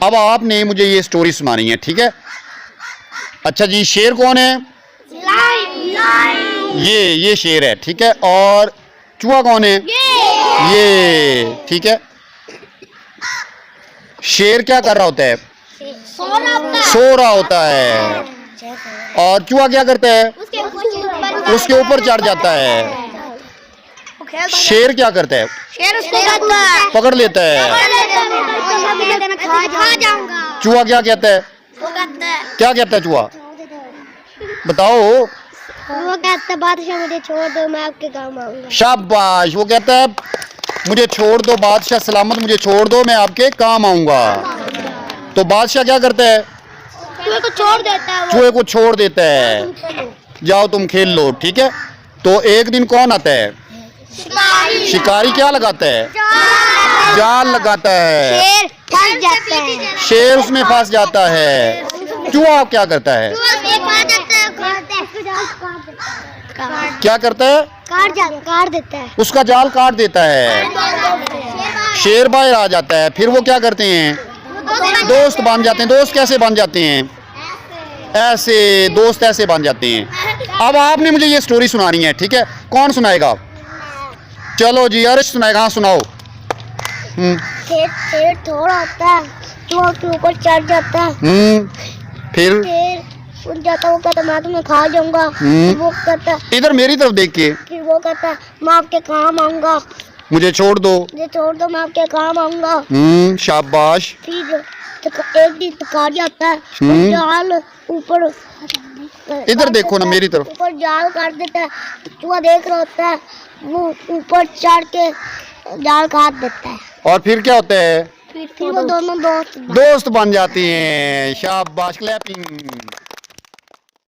अब आपने मुझे ये स्टोरी सुनानी है, ठीक है? अच्छा जी, शेर कौन है? ये शेर है, ठीक है। और चूहा कौन है? ये, ठीक है। शेर क्या कर रहा होता है? सो रहा होता है। और चूहा क्या करता है? उसके ऊपर चढ़ जाता है। शेर क्या करता है? पकड़ लेता है। चूहा क्या कहता है? क्या कहता है चूहा? बताओ। वो कहता है बादशाह मुझे छोड़ दो, मैं आपके काम आऊंगा। शाबाश। वो कहता है मुझे छोड़ दो बादशाह, सलामत मुझे छोड़ दो, मैं आपके काम आऊंगा। तो बादशाह क्या करता है? चूहे को छोड़ देता है। चूहे को छोड़ देता है, जाओ तुम खेल लो, ठीक है। तो एक दिन कौन आता है? शिकारी क्या लगाता है? जाल लगाता है। शेर फंस जाता है। शेर उसमें फंस जाता है। चूहा क्या करता है? क्या करता है? काट देता है। उसका जाल काट देता है। शेर बाहर आ जाता है। फिर वो क्या करते हैं? दोस्त बन जाते हैं। दोस्त कैसे बन जाते हैं? ऐसे, दोस्त ऐसे बन जाते हैं। अब आपने मुझे ये स्टोरी सुनानी है, ठीक है? कौन सुनाएगा? चलो जी, अर्श सुनाएगा। हाँ, सुनाओ। शेर थोड़ा होता है, चूहा के ऊपर चढ़ जाता है। फिर शेर उठ जाता है, वो कहता है मैं तुम्हें खा जाऊंगा। वो कहता है, इधर मेरी तरफ देख के, फिर वो कहता है मैं आपके काम आऊंगा, मुझे छोड़ दो। मुझे छोड़ दो, मैं आपके काम आऊंगा। शाबाश। फिर एक दिन शिकारी आता है, और जाल ऊपर, इधर देखो ना मेरी तरफ। ऊपर जाल काट देता है। चूहा देख रहा होता है, वो ऊपर चढ़ के जाल काट देता है। और फिर क्या होता है? फिर वो दोनों दोस्त दोस्त बन जाते हैं। शाबाश, क्लैपिंग।